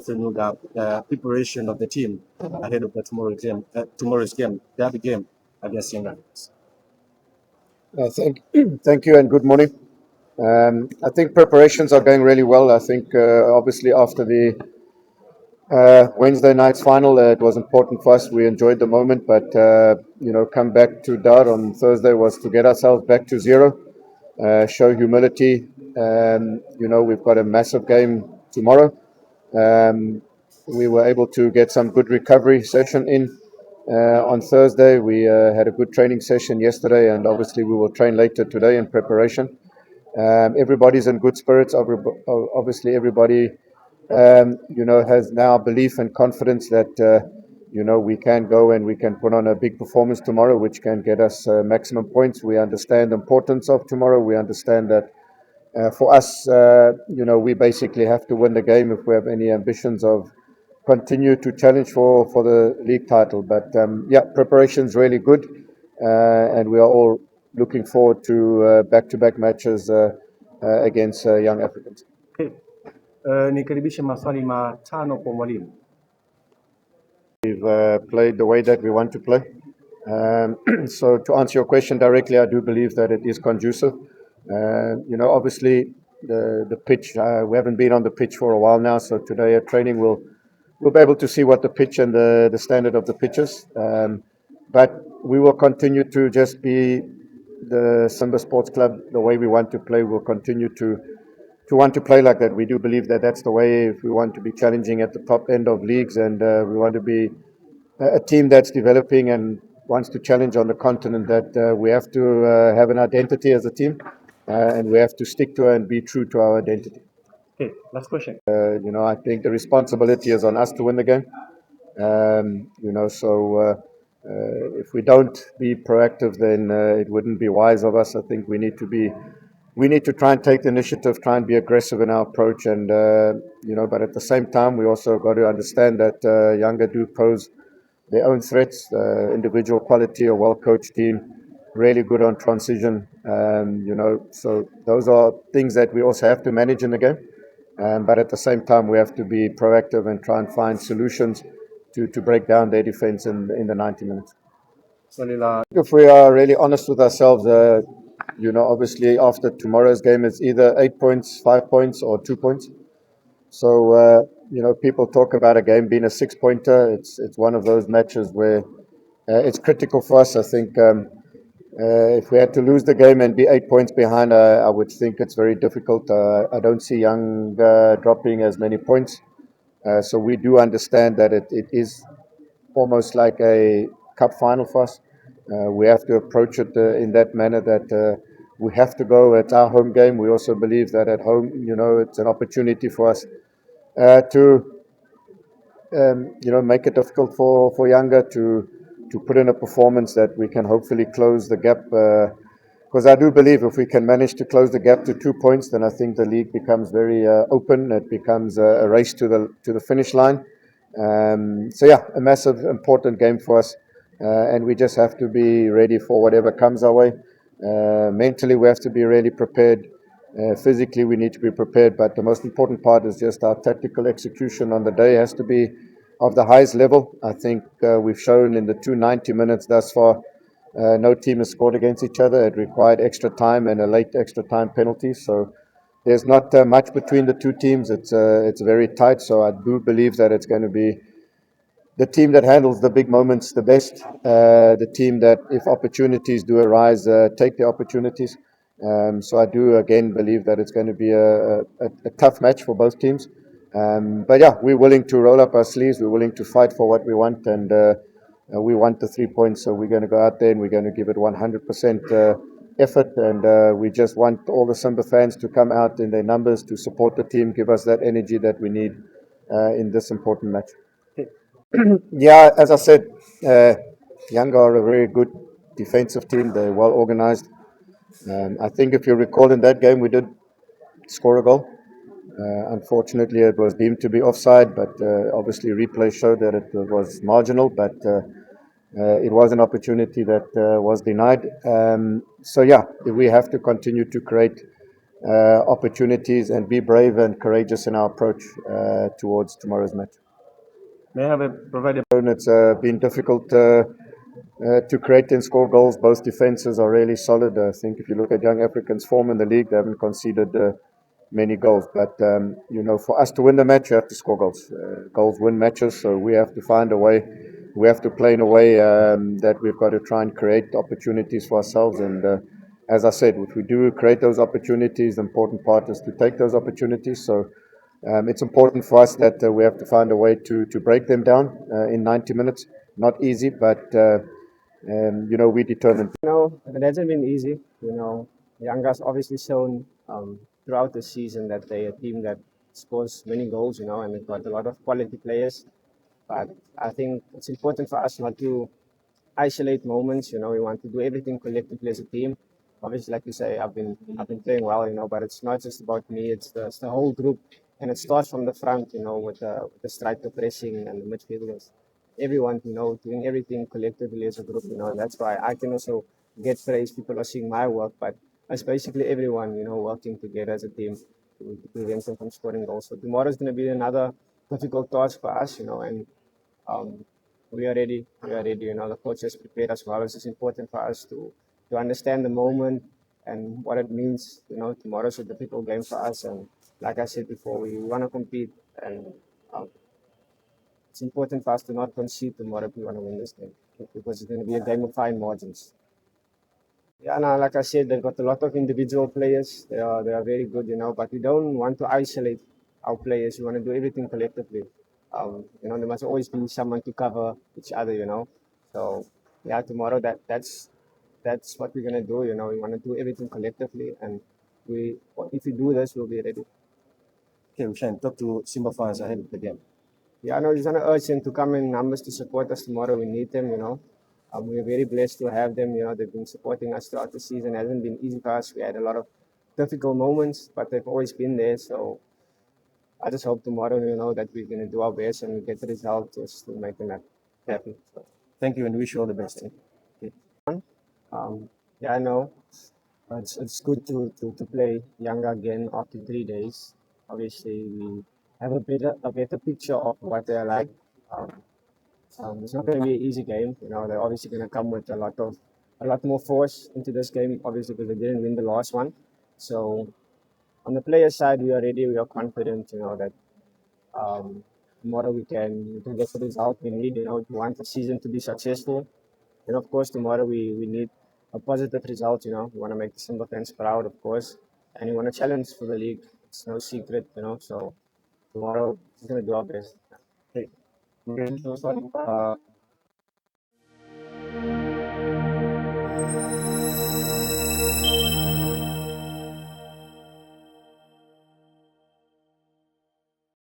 from you the preparation of the team ahead of the tomorrow's game, derby game against Yanga? Thank you and good morning. I think preparations are going really well. I think obviously after the Wednesday night's final, it was important for us. We enjoyed the moment, but come back to Dar on Thursday was to get ourselves back to zero, show humility. We've got a massive game tomorrow. We were able to get some good recovery session in on Thursday. We had a good training session yesterday, and obviously we will train later today in preparation. Everybody's in good spirits. Obviously, everybody, has now belief and confidence that, we can go and we can put on a big performance tomorrow, which can get us maximum points. We understand the importance of tomorrow. We understand that for us, we basically have to win the game if we have any ambitions of continue to challenge for the league title. But preparation's really good, and we are all looking forward to back-to-back matches against young Africans. Okay. Nikaribishe maswali matano kwa mwalimu. We've played the way that we want to play. So to answer your question directly, I do believe that it is conducive. Obviously the pitch, we haven't been on the pitch for a while now, so today at training we'll be able to see what the pitch and the standard of the pitch is. But we will continue to just be the Simba Sports Club, the way we want to play. We'll continue to want to play like that. We do believe that that's the way if we want to be challenging at the top end of leagues, and we want to be a team that's developing and wants to challenge on the continent, that we have to have an identity as a team, and we have to stick to and be true to our identity. Okay, last question. I think the responsibility is on us to win the game. If we don't be proactive, then it wouldn't be wise of us. I think we need to try and take the initiative, try and be aggressive in our approach, and but at the same time, we also got to understand that Yanga do pose their own threats. Individual quality, a well-coached team, really good on transition. So those are things that we also have to manage in the game. But at the same time, we have to be proactive and try and find solutions to break down their defense in the 90 minutes. If we are really honest with ourselves, obviously after tomorrow's game, it's either 8 points, 5 points, or 2 points. So, people talk about a game being a 6-pointer. It's one of those matches where it's critical for us. I think if we had to lose the game and be 8 points behind, I would think it's very difficult. I don't see Yanga dropping as many points. So we do understand that it is almost like a cup final for us. We have to approach it in that manner, that we have to go. It's our home game. We also believe that at home, it's an opportunity for us to make it difficult for Yanga to put in a performance that we can hopefully close the gap. Because I do believe if we can manage to close the gap to 2 points, then I think the league becomes very open. It becomes a race to the finish line. A massive, important game for us. And we just have to be ready for whatever comes our way. Mentally, we have to be really prepared. Physically, we need to be prepared. But the most important part is just our tactical execution on the day has to be of the highest level. I think we've shown in the 290 minutes thus far, no team has scored against each other. It required extra time and a late extra time penalty. So there's not much between the two teams. It's very tight. So I do believe that it's going to be the team that handles the big moments the best, the team that, if opportunities do arise, take the opportunities. So I do, again, believe that it's going to be a tough match for both teams. We're willing to roll up our sleeves. We're willing to fight for what we want, and we want the 3 points. So we're going to go out there and we're going to give it 100% effort. And we just want all the Simba fans to come out in their numbers to support the team, give us that energy that we need in this important match. Yeah, as I said, Yanga are a very good defensive team. They're well organized. I think if you recall in that game, we did score a goal. Unfortunately, it was deemed to be offside, but obviously replay showed that it was marginal, but it was an opportunity that was denied. We have to continue to create opportunities and be brave and courageous in our approach towards tomorrow's match. May I have provide a It's been difficult to create and score goals. Both defenses are really solid. I think if you look at Young Africans' form in the league, they haven't conceded many goals. But, for us to win the match, you have to score goals. Goals win matches, so we have to find a way. We have to play in a way that we've got to try and create opportunities for ourselves. And as I said, if we do create those opportunities, the important part is to take those opportunities. So it's important for us that we have to find a way to break them down in 90 minutes. Not easy, but we're determined. It hasn't been easy. Yanga's obviously shown throughout the season that they're a team that scores many goals, and they've got a lot of quality players. But I think it's important for us not to isolate moments. We want to do everything collectively as a team. Obviously, like you say, I've been playing well, but it's not just about me. It's the whole group, and it starts from the front, with the striker pressing and the midfielders. Everyone, doing everything collectively as a group. That's why I can also get praise. People are seeing my work, but it's basically everyone, working together as a team to prevent them from scoring goals. So tomorrow's going to be another difficult task for us, and um, we are ready. We are ready. The coach has prepared us well. It's just important for us to understand the moment and what it means. Tomorrow's a difficult game for us, and like I said before, we want to compete, and um, it's important for us to not concede tomorrow if we want to win this game because it's going to be a game of fine margins. Yeah, no, like I said, they've got a lot of individual players. They are very good, but we don't want to isolate our players. We want to do everything collectively. There must always be someone to cover each other, So yeah, tomorrow that's what we're gonna do. We want to do everything collectively, and if we do this, we'll be ready. okay, we can talk to Simba fans ahead of the game. Yeah, no, just want to urge them to come in numbers to support us tomorrow. We need them, we're very blessed to have them. They've been supporting us throughout the season. It hasn't been easy for us. We had a lot of difficult moments, but they've always been there. So I just hope tomorrow, that we're going to do our best and we get the result just to make them happy. So, Thank you and wish you all the best. Okay. um, yeah, I know. It's good to play Yanga again after 3 days. Obviously, we have a better picture of what they're like. Um, it's not going to be an easy game. They're obviously going to come with a lot more force into this game. Obviously, because they didn't win the last one. So on the player side, we are ready. We are confident. That tomorrow we can get the result we need. To want the season to be successful. And of course, tomorrow we need a positive result. We want to make the Simba fans proud, of course, and we want to challenge for the league. It's no secret. So tomorrow we're going to do our best. Okay. Congratulations.